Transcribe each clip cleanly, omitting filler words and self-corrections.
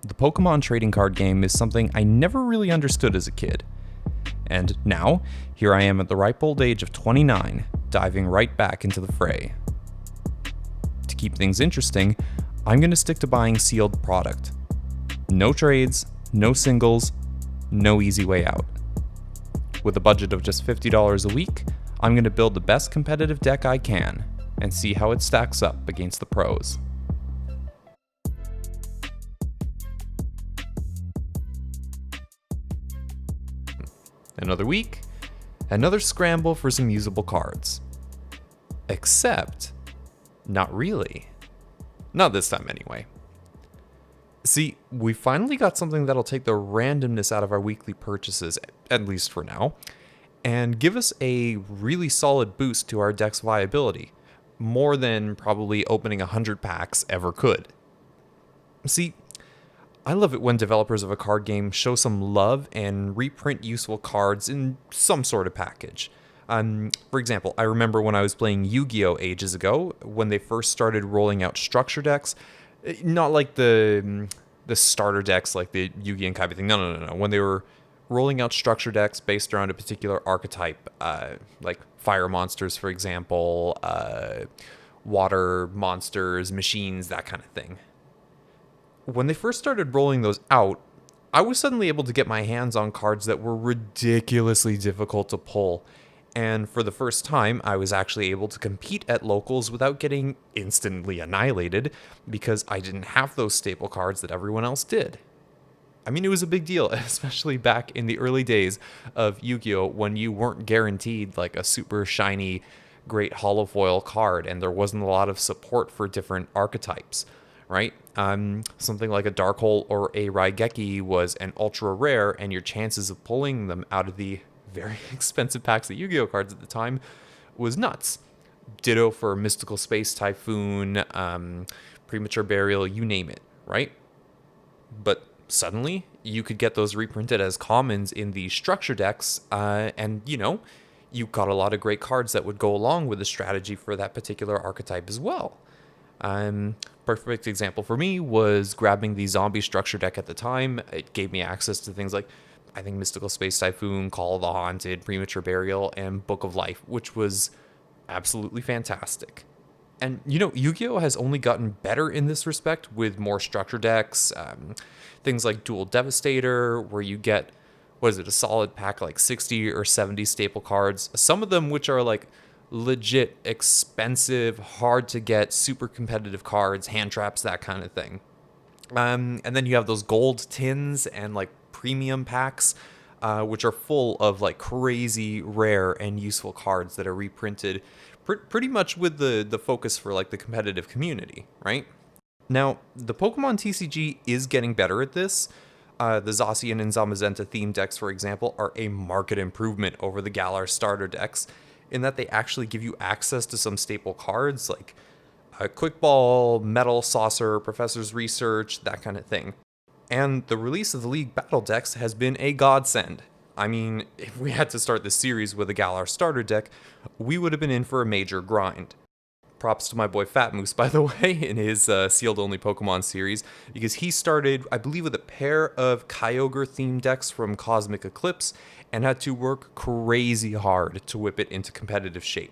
The Pokemon trading card game is something I never really understood as a kid. And now, here I am at the ripe old age of 29, diving right back into the fray. To keep things interesting, I'm going to stick to buying sealed product. No trades, no singles, no easy way out. With a budget of just $50 a week, I'm going to build the best competitive deck I can, and see how it stacks up against the pros. Another week, another scramble for some usable cards. Except, not really. Not this time anyway. See, we finally got something that'll take the randomness out of our weekly purchases, at least for now, and give us a really solid boost to our deck's viability, more than probably opening 100 packs ever could. See, I love it when developers of a card game show some love and reprint useful cards in some sort of package. For example, I remember when I was playing Yu-Gi-Oh! Ages ago, when they first started rolling out structure decks, not like the starter decks like the Yu-Gi and Kaiba thing, no. When they were rolling out structure decks based around a particular archetype, like fire monsters, for example, water monsters, machines, that kind of thing. When they first started rolling those out, I was suddenly able to get my hands on cards that were ridiculously difficult to pull. And for the first time, I was actually able to compete at locals without getting instantly annihilated, because I didn't have those staple cards that everyone else did. I mean, it was a big deal, especially back in the early days of Yu-Gi-Oh! When you weren't guaranteed like a super shiny, great holofoil card, and there wasn't a lot of support for different archetypes, right? Something like a Dark Hole or a Raigeki was an ultra rare, and your chances of pulling them out of the very expensive packs of Yu-Gi-Oh! Cards at the time was nuts. Ditto for Mystical Space Typhoon, Premature Burial, you name it, right? But suddenly, you could get those reprinted as commons in the structure decks, and, you got a lot of great cards that would go along with the strategy for that particular archetype as well. Perfect example for me was grabbing the zombie structure deck at the time. It gave me access to things like, I think, Mystical Space Typhoon, Call of the Haunted, Premature Burial, and Book of Life, which was absolutely fantastic. And, Yu-Gi-Oh! Has only gotten better in this respect with more structure decks, things like Dual Devastator, where you get, a solid pack like 60 or 70 staple cards, some of them which are like legit expensive, hard to get, super competitive cards, hand traps, that kind of thing. And then you have those gold tins and like premium packs, which are full of like crazy rare and useful cards that are reprinted pretty much with the focus for like the competitive community, right? Now, the Pokemon TCG is getting better at this. The Zacian and Zamazenta theme decks, for example, are a marked improvement over the Galar starter decks, in that they actually give you access to some staple cards like Quickball, Metal Saucer, Professor's Research, that kind of thing. And the release of the League Battle decks has been a godsend. I mean, if we had to start the series with a Galar starter deck, we would have been in for a major grind. Props to my boy FatMoose, by the way, in his sealed-only Pokemon series, because he started, I believe, with a pair of Kyogre-themed decks from Cosmic Eclipse, and had to work crazy hard to whip it into competitive shape.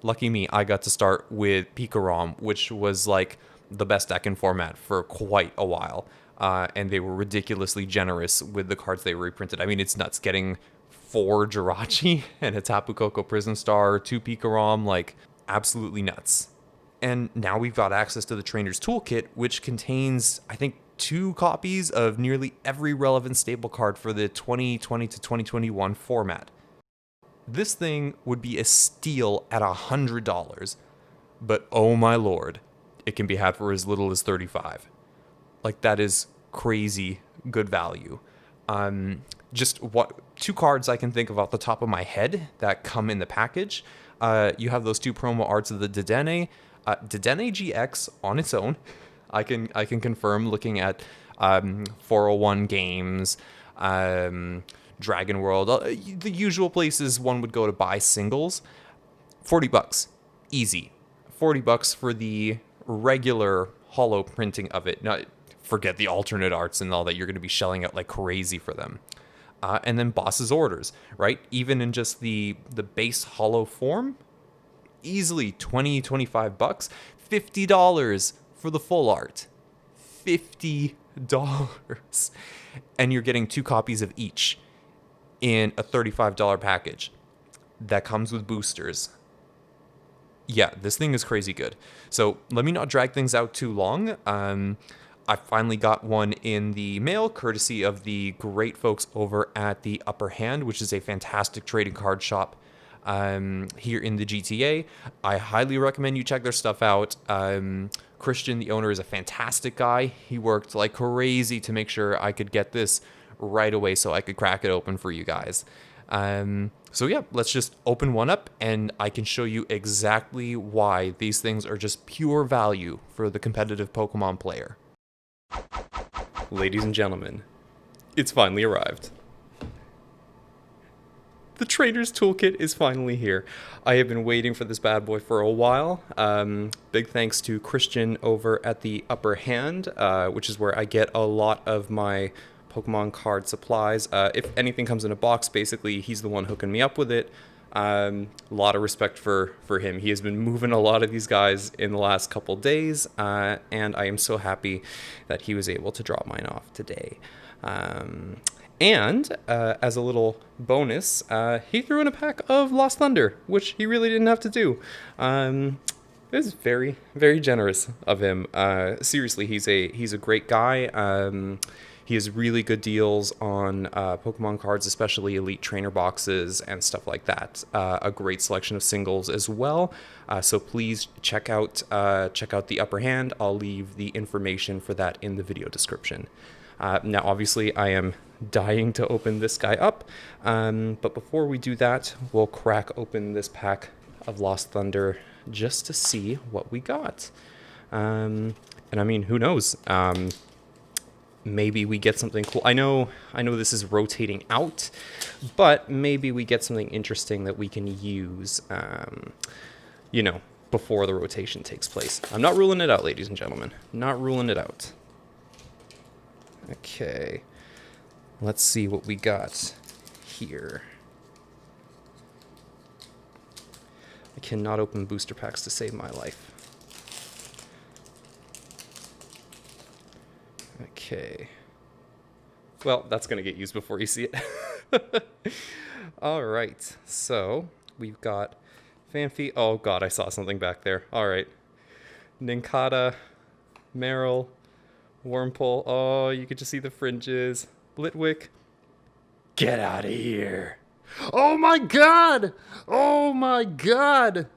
Lucky me, I got to start with Pikarom, which was like the best deck in format for quite a while. And they were ridiculously generous with the cards they reprinted. I mean, it's nuts. Getting 4 Jirachi and a Tapu Koko Prison Star, 2 Pikarom, like, absolutely nuts. And now we've got access to the Trainer's Toolkit, which contains, I think, 2 copies of nearly every relevant staple card for the 2020 to 2021 format. This thing would be a steal at $100, but oh my lord, it can be had for as little as $35. Like, that is crazy good value. Just 2 cards I can think of off the top of my head that come in the package. You have those 2 promo arts of the Dedenne. Dedenne GX on its own, I can confirm, looking at 401 Games, Dragon World, the usual places one would go to buy singles. $40, easy. $40 for the regular holo printing of it. Now, forget the alternate arts and all that. You're going to be shelling out like crazy for them. And then boss's orders, right? Even in just the base hollow form, easily 20, 25 bucks, $50 for the full art. $50. And you're getting 2 copies of each in a $35 package that comes with boosters. Yeah, this thing is crazy good. So let me not drag things out too long. I finally got one in the mail, courtesy of the great folks over at the Upper Hand, which is a fantastic trading card shop here in the GTA. I highly recommend you check their stuff out. Christian, the owner, is a fantastic guy. He worked like crazy to make sure I could get this right away so I could crack it open for you guys. So yeah, let's just open one up and I can show you exactly why these things are just pure value for the competitive Pokemon player. Ladies and gentlemen, it's finally arrived. The Trader's Toolkit is finally here. I have been waiting for this bad boy for a while. Big thanks to Christian over at the Upper Hand, which is where I get a lot of my Pokemon card supplies. If anything comes in a box, basically, he's the one hooking me up with it. A lot of respect for him. He has been moving a lot of these guys in the last couple days, and I am so happy that he was able to drop mine off today. And as a little bonus, he threw in a pack of Lost Thunder, which he really didn't have to do. It was very, very generous of him. Seriously, he's a great guy. He has really good deals on Pokemon cards, especially Elite Trainer boxes and stuff like that. A great selection of singles as well. So please check out the Upper Hand. I'll leave the information for that in the video description. Now, obviously, I am dying to open this guy up. But before we do that, we'll crack open this pack of Lost Thunder just to see what we got. And I mean, who knows? Maybe we get something cool. I know this is rotating out, but maybe we get something interesting that we can use, before the rotation takes place. I'm not ruling it out, ladies and gentlemen. Not ruling it out. Okay. Let's see what we got here. I cannot open booster packs to save my life. Okay. Well, that's going to get used before you see it. All right. So we've got Fanfi. Oh, God, I saw something back there. All right. Nincada, Meryl, Wurmple. Oh, you could just see the fringes. Litwick. Get out of here. Oh, my God. Oh, my God.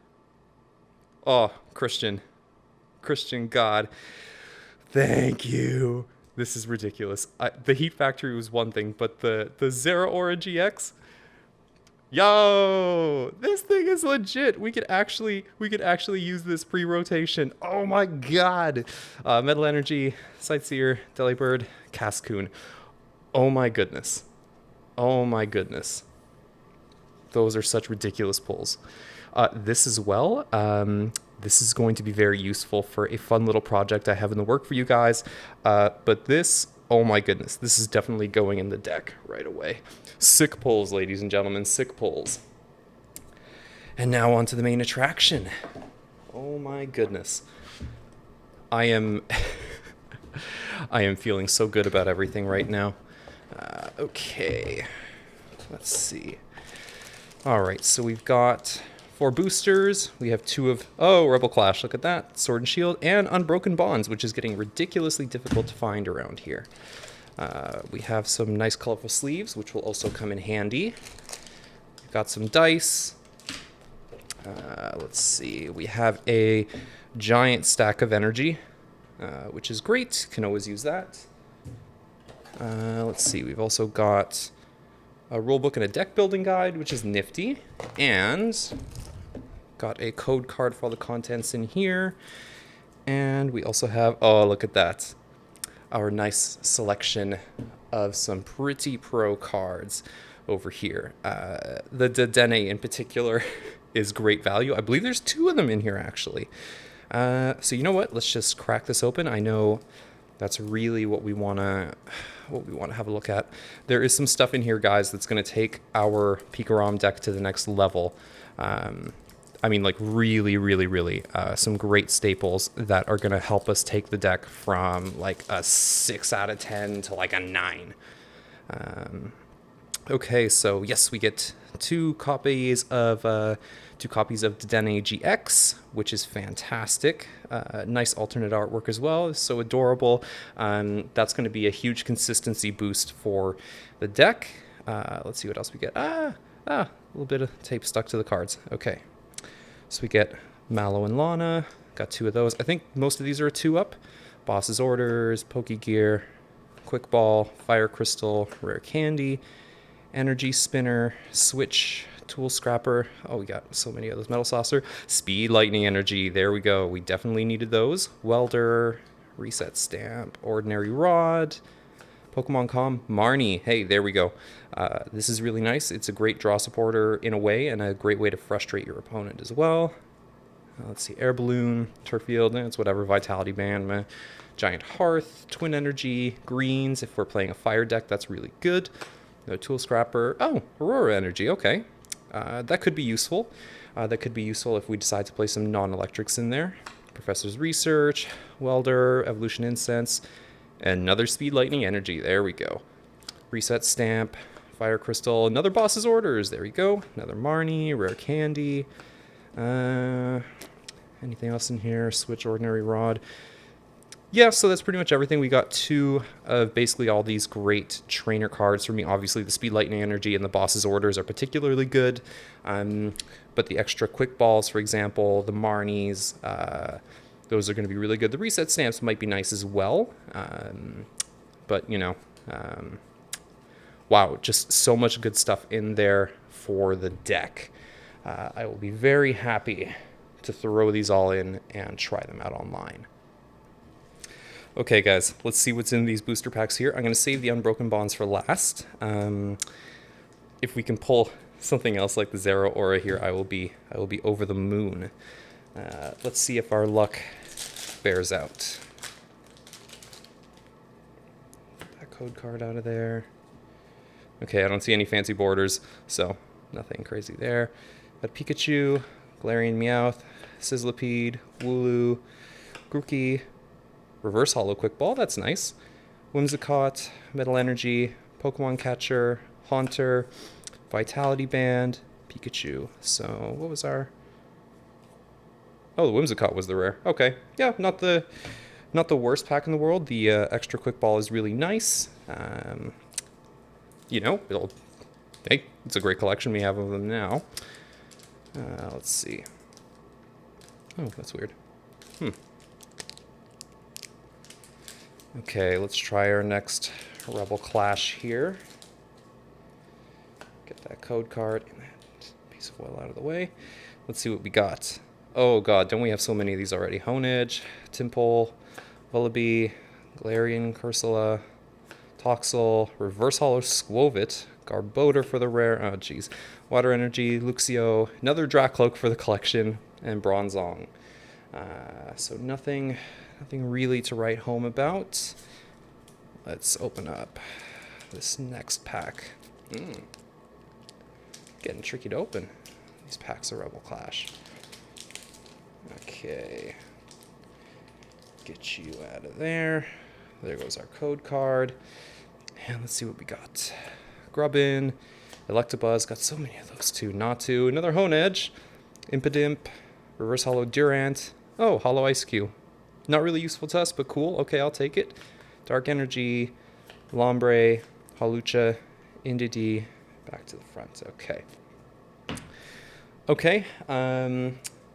Oh, Christian God. Thank you. This is ridiculous. The Heat Factory was one thing, but the Zeraora GX, yo, this thing is legit. We could actually use this pre-rotation. Oh my God. Metal Energy, Sightseer, Delibird, Cascoon. Oh my goodness. Oh my goodness. Those are such ridiculous pulls. This as well. This is going to be very useful for a fun little project I have in the work for you guys. But this, oh my goodness, this is definitely going in the deck right away. Sick pulls, ladies and gentlemen, sick pulls. And now on to the main attraction. Oh my goodness. I am feeling so good about everything right now. Okay, let's see. All right, so we've got 4 boosters. We have 2 of, Rebel Clash, look at that. Sword and Shield, and Unbroken Bonds, which is getting ridiculously difficult to find around here. We have some nice colorful sleeves, which will also come in handy. We've got some dice. Let's see, we have a giant stack of energy, which is great. Can always use that. Let's see, we've also got a rulebook and a deck building guide, which is nifty, and got a code card for all the contents in here. And we also have, oh, look at that, our nice selection of some pretty pro cards over here. The Dedenne in particular is great value. I believe there's 2 of them in here, actually. So you know what? Let's just crack this open. I know That's really what we want to have a look at. There is some stuff in here, guys, that's going to take our Pikarom deck to the next level. I mean, like really some great staples that are going to help us take the deck from like a 6 out of 10 to like a 9. Okay, so yes, we get two copies of Dedenne GX, which is fantastic. Nice alternate artwork as well. It's so adorable. That's going to be a huge consistency boost for the deck. Let's see what else we get. A little bit of tape stuck to the cards. Okay, so we get Mallow and Lana. Got 2 of those. I think most of these are a 2-up. Boss's Orders, Pokegear, Quickball, Fire Crystal, Rare Candy, Energy Spinner, Switch, Tool Scrapper. Oh, we got so many of those. Metal Saucer, Speed Lightning Energy. There we go. We definitely needed those. Welder, Reset Stamp, Ordinary Rod, Pokemon Com, Marnie. Hey, there we go. This is really nice. It's a great draw supporter in a way, and a great way to frustrate your opponent as well. Let's see. Air Balloon, Turf Field. It's whatever. Vitality Band. Meh. Giant Hearth, Twin Energy, Greens. If we're playing a fire deck, that's really good. No Tool Scrapper. Oh, Aurora Energy. Okay. That could be useful. That could be useful if we decide to play some non-electrics in there. Professor's Research, Welder, Evolution Incense, another Speed Lightning Energy. There we go. Reset Stamp, Fire Crystal, another Boss's Orders. There we go. Another Marnie, Rare Candy. Anything else in here? Switch, Ordinary Rod. Yeah, so that's pretty much everything. We got 2 of basically all these great trainer cards for me. Obviously, the Speed Lightning Energy and the Boss's Orders are particularly good. But the extra Quick Balls, for example, the Marnies, those are going to be really good. The Reset Stamps might be nice as well. But, you know, wow, just so much good stuff in there for the deck. I will be very happy to throw these all in and try them out online. Okay, guys, let's see what's in these booster packs here. I'm going to save the Unbroken Bonds for last. If we can pull something else like the Zero Aura here, I will be over the moon. Let's see if our luck bears out. Get that code card out of there. Okay, I don't see any fancy borders, so nothing crazy there. Got Pikachu, Galarian Meowth, Sizzlipede, Wooloo, Grookey, Reverse Hollow Quickball, that's nice. Whimsicott, Metal Energy, Pokemon Catcher, Haunter, Vitality Band, Pikachu. So what was our... Oh, the Whimsicott was the rare. Okay, yeah, not the worst pack in the world. The extra Quickball is really nice. You know, hey, it's a great collection we have of them now. Let's see. Oh, that's weird. Okay, let's try our next Rebel Clash here. Get that code card and that piece of oil out of the way. Let's see what we got. Oh god, don't we have so many of these already? Honedge, Timpole, Vullaby, Galarian Cursula, Toxel, Reverse Hollow Squovit, Garbodor for the rare, oh jeez, Water Energy, Luxio, another Dracloak for the collection, and Bronzong. So nothing really to write home about. Let's open up this next pack. Getting tricky to open. These packs of Rebel Clash. Okay. Get you out of there. There goes our code card. And let's see what we got. Grubbin, Electabuzz, got so many of those too. Natu, another Honedge, Impidimp, Reverse Hollow Durant. Oh, Hollow Ice Cube. Not really useful to us, but cool. Okay, I'll take it. Dark Energy, Lombre, Hawlucha, Indeedee, back to the front. Okay. Okay,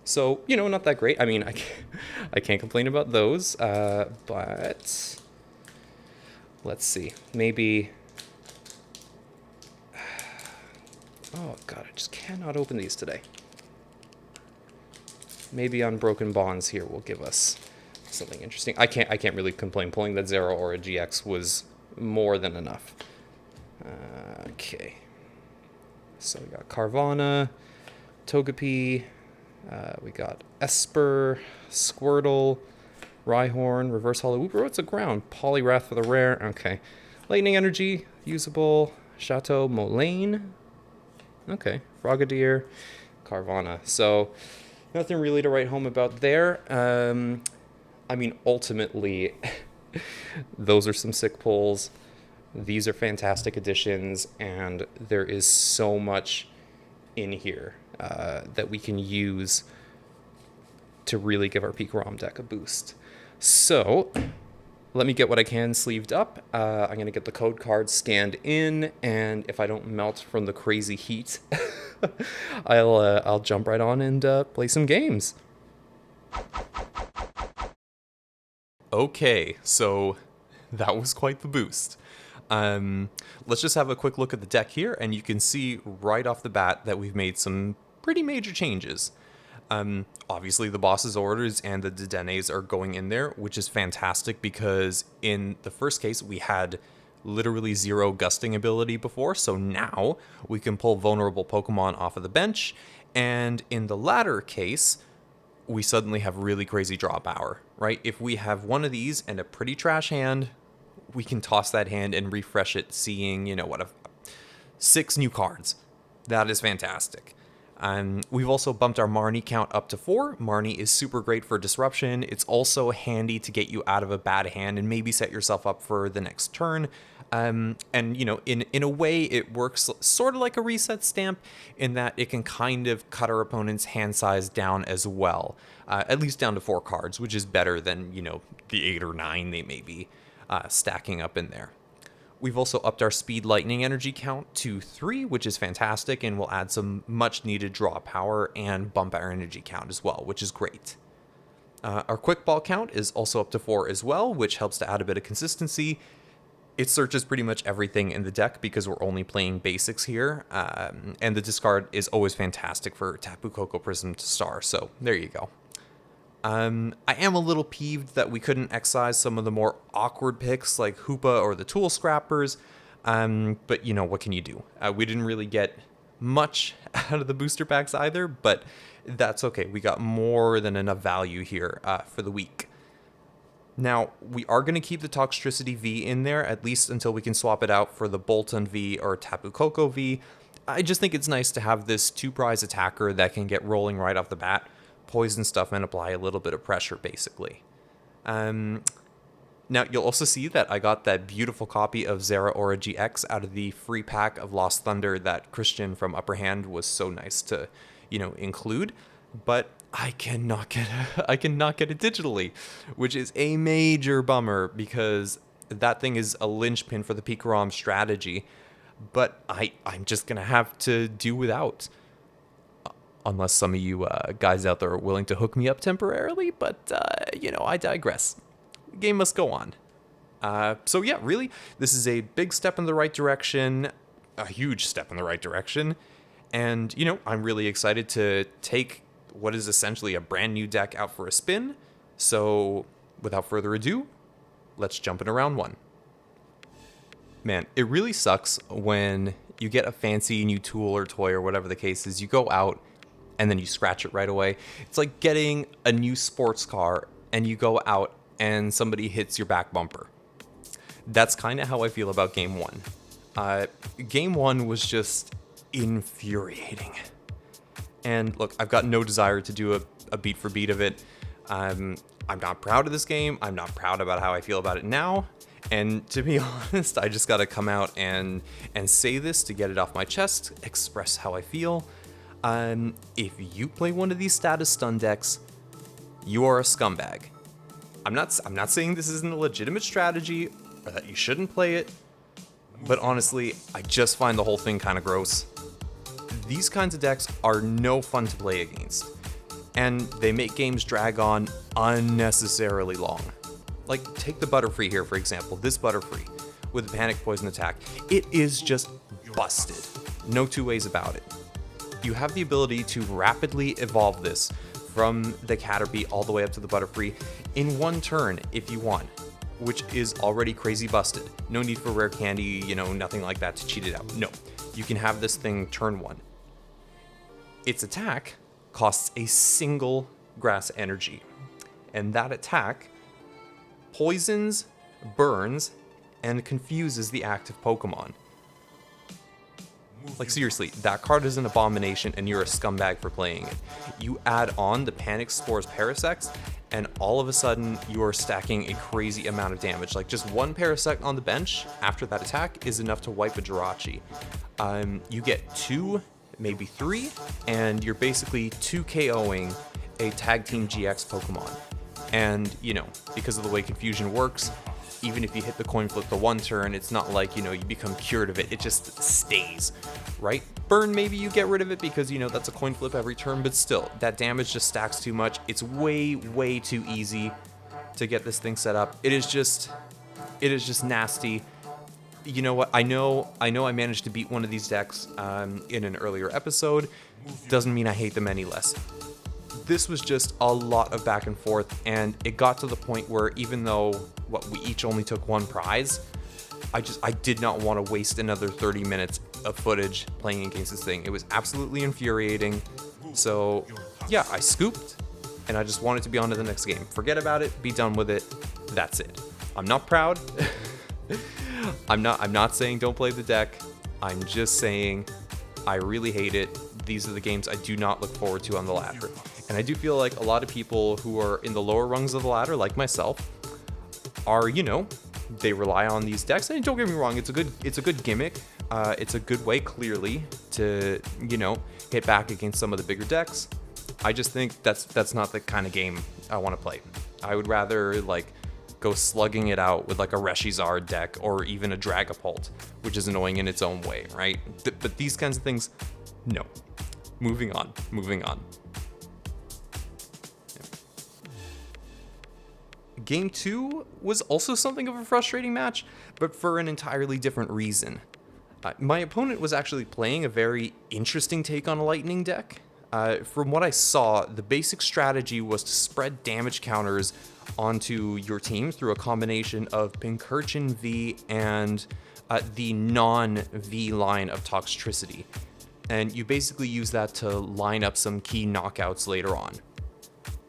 so, you know, not that great. I mean, I can't complain about those, but let's see. Maybe... Oh, God, I just cannot open these today. Maybe Unbroken Bonds here will give us something interesting. I can't really complain. Pulling that Zero Aura GX was more than enough. Okay. So we got Carvana, Togepi, we got Esper, Squirtle, Rhyhorn, Reverse Hollow Wooper. What's a ground? Poliwrath for the rare. Okay. Lightning Energy, usable. Chateau Moraine. Okay. Frogadier, Carvana. So, nothing really to write home about there. I mean, ultimately, those are some sick pulls. These are fantastic additions, and there is so much in here that we can use to really give our Pikarom deck a boost. So, let me get what I can sleeved up. I'm going to get the code cards scanned in, and if I don't melt from the crazy heat, I'll jump right on and play some games. Okay, so that was quite the boost. Let's just have a quick look at the deck here, and you can see right off the bat that we've made some pretty major changes. Obviously, the boss's orders and the Dedenes are going in there, which is fantastic because in the first case, we had literally 0 gusting ability before, so now we can pull vulnerable Pokemon off of the bench, and in the latter case, we suddenly have really crazy draw power, right? If we have one of these and a pretty trash hand, we can toss that hand and refresh it, seeing, 6 new cards. That is fantastic. We've also bumped our Marnie count up to 4. Marnie is super great for disruption. It's also handy to get you out of a bad hand and maybe set yourself up for the next turn. And, in a way, it works sort of like a reset stamp in that it can kind of cut our opponent's hand size down as well. At least down to 4 cards, which is better than, the 8 or 9 they may be stacking up in there. We've also upped our speed lightning energy count to 3, which is fantastic, and will add some much needed draw power and bump our energy count as well, which is great. Our Quickball count is also up to 4 as well, which helps to add a bit of consistency. It searches pretty much everything in the deck because we're only playing basics here, and the discard is always fantastic for Tapu Koko Prism to Star, so there you go. I am a little peeved that we couldn't excise some of the more awkward picks like Hoopa or the Tool Scrappers, but what can you do? We didn't really get much out of the booster packs either, but that's okay. We got more than enough value here for the week. Now, we are going to keep the Toxtricity V in there, at least until we can swap it out for the Bolton V or Tapu Koko V. I just think it's nice to have this 2-prize attacker that can get rolling right off the bat, poison stuff, and apply a little bit of pressure, basically. Now, you'll also see that I got that beautiful copy of Zeraora GX out of the free pack of Lost Thunder that Christian from Upper Hand was so nice to, include. But I cannot get it digitally, which is a major bummer because that thing is a linchpin for the Pikarom strategy. But I'm just going to have to do without. Unless some of you guys out there are willing to hook me up temporarily, but, I digress. The game must go on. So yeah, really, this is a big step in the right direction, a huge step in the right direction, and, I'm really excited to take what is essentially a brand new deck out for a spin, so without further ado, let's jump into round 1. Man, it really sucks when you get a fancy new tool or toy or whatever the case is, you go out, and then you scratch it right away. It's like getting a new sports car and you go out and somebody hits your back bumper. That's kind of how I feel about Game 1. Game 1 was just infuriating. And look, I've got no desire to do a beat for beat of it. I'm not proud of this game. I'm not proud about how I feel about it now. And to be honest, I just got to come out and say this to get it off my chest, express how I feel. If you play one of these status stun decks, you are a scumbag. I'm not saying this isn't a legitimate strategy or that you shouldn't play it, but honestly, I just find the whole thing kind of gross. These kinds of decks are no fun to play against, and they make games drag on unnecessarily long. Like, take the Butterfree here, for example. This Butterfree with the Panic Poison attack. It is just busted. No two ways about it. You have the ability to rapidly evolve this from the Caterpie all the way up to the Butterfree in one turn if you want, which is already crazy busted. No need for rare candy, nothing like that to cheat it out. No, you can have this thing turn 1. Its attack costs a single grass energy, and that attack poisons, burns, and confuses the active Pokemon. Like seriously, that card is an abomination and you're a scumbag for playing it. You add on the Panic Spores Parasects and all of a sudden you're stacking a crazy amount of damage. Like just one Parasect on the bench after that attack is enough to wipe a Jirachi. You get 2, maybe 3, and you're basically 2KOing a Tag Team GX Pokemon. And, you know, because of the way Confusion works, even if you hit the coin flip the one turn, it's not like, you know, you become cured of it. It just stays, right? Burn, maybe you get rid of it because, you know, that's a coin flip every turn, but still, that damage just stacks too much. It's way, way too easy to get this thing set up. It is just nasty. You know what? I know I managed to beat one of these decks in an earlier episode. Doesn't mean I hate them any less. This was just a lot of back and forth, and it got to the point where even though we each only took one prize, I did not want to waste another 30 minutes of footage playing against this thing. It was absolutely infuriating. So yeah, I scooped, and I just wanted to be on to the next game. Forget about it, be done with it, that's it. I'm not proud. I'm not saying don't play the deck. I'm just saying I really hate it. These are the games I do not look forward to on the ladder. And I do feel like a lot of people who are in the lower rungs of the ladder, like myself, are, you know, they rely on these decks. And don't get me wrong, it's a good gimmick. It's a good way, clearly, to, you know, hit back against some of the bigger decks. I just think that's not the kind of game I want to play. I would rather, like, go slugging it out with like a Reshizard deck or even a Dragapult, which is annoying in its own way, right? But these kinds of things, no. Moving on. Game 2 was also something of a frustrating match, but for an entirely different reason. My opponent was actually playing a very interesting take on a lightning deck. From what I saw, the basic strategy was to spread damage counters onto your team through a combination of Pincurchin V and the non-V line of Toxtricity. And you basically use that to line up some key knockouts later on.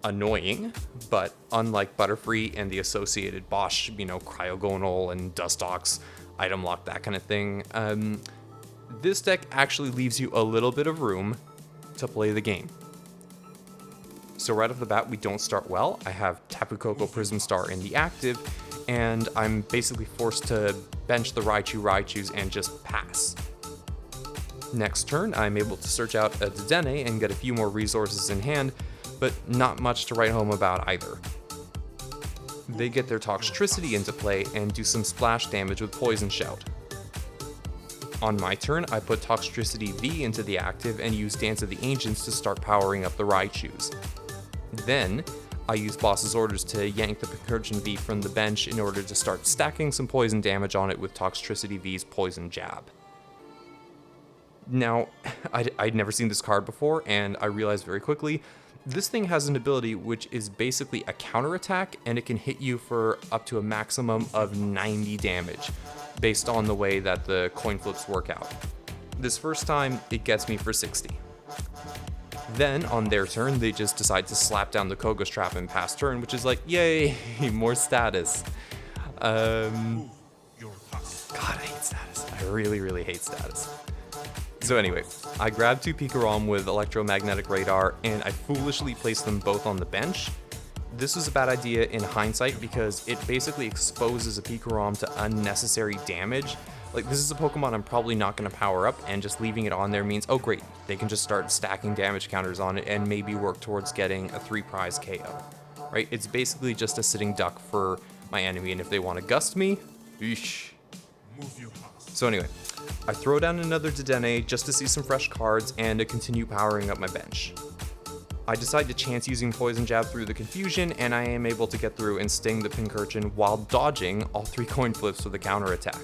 Annoying, but unlike Butterfree and the associated Bosch, you know, Cryogonal and Dustox, item lock, that kind of thing, this deck actually leaves you a little bit of room to play the game. So right off the bat, we don't start well. I have Tapu Koko Prism Star in the active, and I'm basically forced to bench the Raichus and just pass. Next turn, I'm able to search out a Dedenne and get a few more resources in hand, but not much to write home about either. They get their Toxtricity into play and do some splash damage with Poison Shout. On my turn, I put Toxtricity V into the active and use Dance of the Ancients to start powering up the Raichus. Then, I use Boss's Orders to yank the Pincurchin V from the bench in order to start stacking some poison damage on it with Toxtricity V's Poison Jab. Now, I'd never seen this card before, and I realized very quickly, this thing has an ability which is basically a counterattack, and it can hit you for up to a maximum of 90 damage, based on the way that the coin flips work out. This first time, it gets me for 60. Then, on their turn, they just decide to slap down the Koga's Trap and pass turn, which is like, yay, more status. God, I hate status. I really, really hate status. So anyway, I grabbed 2 Pikarom with Electromagnetic Radar, and I foolishly placed them both on the bench. This was a bad idea in hindsight because it basically exposes a Pikarom to unnecessary damage. Like, this is a Pokemon I'm probably not going to power up, and just leaving it on there means, oh great, they can just start stacking damage counters on it and maybe work towards getting a 3-prize KO, right? It's basically just a sitting duck for my enemy, and if they want to gust me, eesh. So anyway, I throw down another Dedenne just to see some fresh cards and to continue powering up my bench. I decide to chance using Poison Jab through the confusion, and I am able to get through and sting the Pincurchin while dodging all 3 coin flips with a counterattack.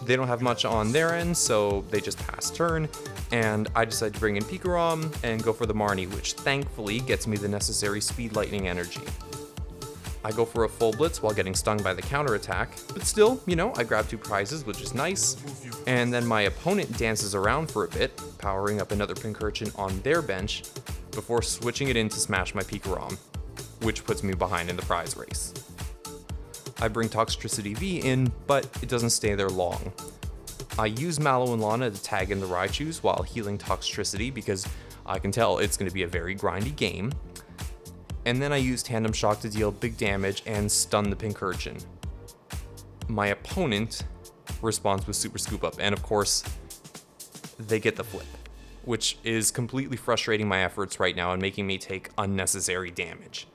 They don't have much on their end, so they just pass turn, and I decide to bring in Pikarom and go for the Marnie, which thankfully gets me the necessary Speed Lightning energy. I go for a full blitz while getting stung by the counterattack, but still, you know, I grab 2 prizes, which is nice, and then my opponent dances around for a bit, powering up another Pincurchin on their bench, before switching it in to smash my Pikarom, which puts me behind in the prize race. I bring Toxtricity V in, but it doesn't stay there long. I use Mallow Lana to tag in the Raichus while healing Toxtricity because I can tell it's going to be a very grindy game. And then I use Tandem Shock to deal big damage and stun the Pincurchin. My opponent responds with Super Scoop Up, and of course, they get the flip, which is completely frustrating my efforts right now and making me take unnecessary damage.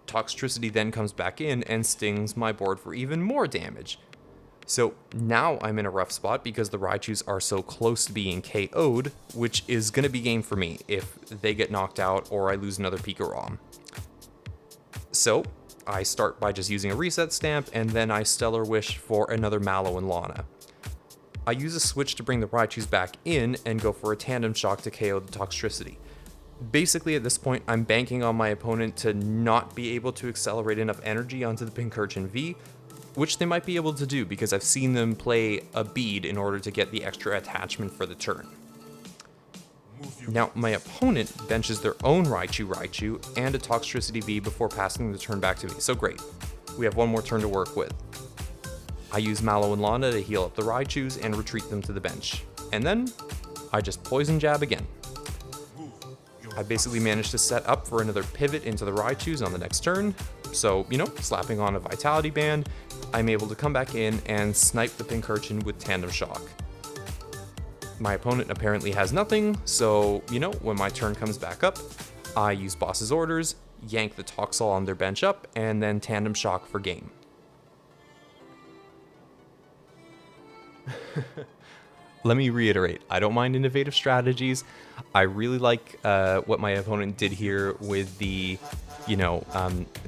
Toxtricity then comes back in and stings my board for even more damage. So now I'm in a rough spot because the Raichus are so close to being KO'd, which is going to be game for me if they get knocked out or I lose another Pikarom. So I start by just using a reset stamp, and then I Stellar Wish for another Mallow Lana. I use a switch to bring the Raichus back in and go for a Tandem Shock to KO the Toxtricity. Basically at this point, I'm banking on my opponent to not be able to accelerate enough energy onto the Pincurchin V, which they might be able to do because I've seen them play a bead in order to get the extra attachment for the turn. Now, my opponent benches their own Raichu and a Toxtricity V before passing the turn back to me, so great. We have one more turn to work with. I use Mallow Lana to heal up the Raichus and retreat them to the bench. And then, I just Poison Jab again. I basically managed to set up for another pivot into the Raichus on the next turn, so, slapping on a Vitality Band, I'm able to come back in and snipe the Pincurchin with Tandem Shock. My opponent apparently has nothing, so, when my turn comes back up, I use Boss's Orders, yank the Toxel on their bench up, and then Tandem Shock for game. Let me reiterate, I don't mind innovative strategies. I really like what my opponent did here with the,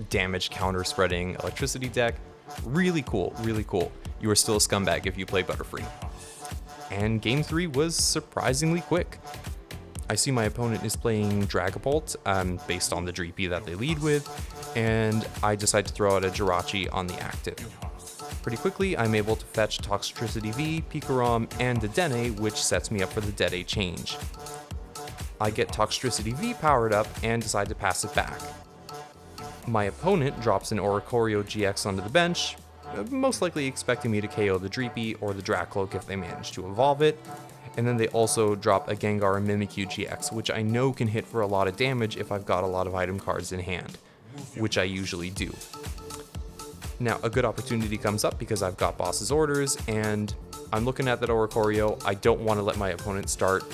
damage counter spreading electricity deck. Really cool, really cool. You are still a scumbag if you play Butterfree. And game 3 was surprisingly quick. I see my opponent is playing Dragapult based on the Dreepy that they lead with, and I decide to throw out a Jirachi on the active. Pretty quickly, I'm able to fetch Toxtricity V, Pikarom, and Dedenne, which sets me up for the Dede change. I get Toxtricity V powered up and decide to pass it back. My opponent drops an Oricorio GX onto the bench, most likely expecting me to KO the Dreepy or the Dracloak if they manage to evolve it, and then they also drop a Gengar and Mimikyu GX, which I know can hit for a lot of damage if I've got a lot of item cards in hand, which I usually do. Now, a good opportunity comes up because I've got Boss's Orders, and I'm looking at that Oricorio. I don't want to let my opponent start,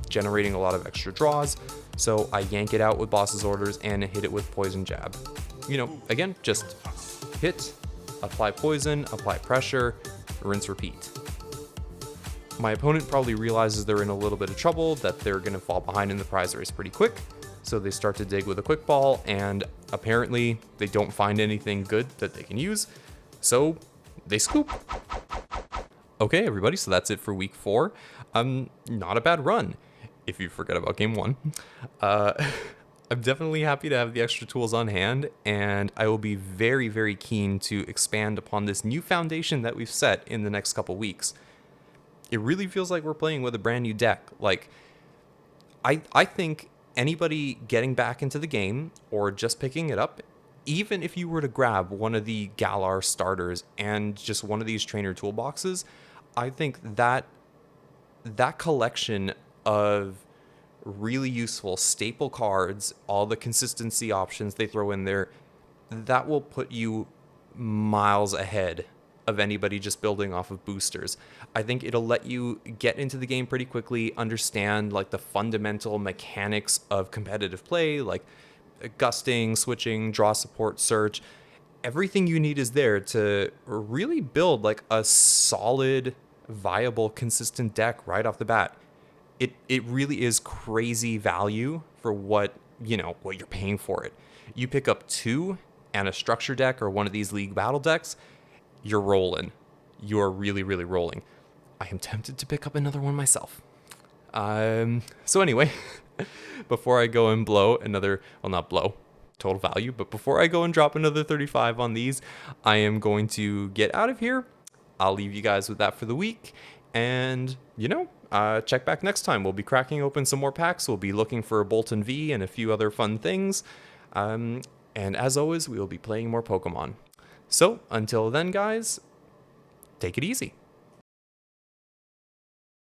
generating a lot of extra draws, so I yank it out with Boss's Orders and hit it with Poison Jab. Again, just hit, apply poison, apply pressure, rinse, repeat. My opponent probably realizes they're in a little bit of trouble, that they're going to fall behind in the prize race pretty quick, so they start to dig with a Quickball, and apparently they don't find anything good that they can use, so they scoop. Okay, everybody, so that's it for week 4. Not a bad run, if you forget about game 1. I'm definitely happy to have the extra tools on hand, and I will be very, very keen to expand upon this new foundation that we've set in the next couple weeks. It really feels like we're playing with a brand new deck. I think anybody getting back into the game or just picking it up, even if you were to grab one of the Galar starters and just one of these trainer toolboxes, I think that collection of really useful staple cards, all the consistency options they throw in there, that will put you miles ahead of anybody just building off of boosters. I think it'll let you get into the game pretty quickly, understand the fundamental mechanics of competitive play, like gusting, switching, draw support, search. Everything you need is there to really build a solid, viable, consistent deck right off the bat. It really is crazy value for what you're paying for it. You pick up 2 and a structure deck or one of these league battle decks, you're rolling. You're really, really rolling. I am tempted to pick up another one myself. So anyway, before I go and blow another, well, not blow, total value, but before I go and drop another 35 on these, I am going to get out of here. I'll leave you guys with that for the week. And, check back next time. We'll be cracking open some more packs. We'll be looking for a Bolton V and a few other fun things. And as always, we will be playing more Pokemon. So until then, guys, take it easy.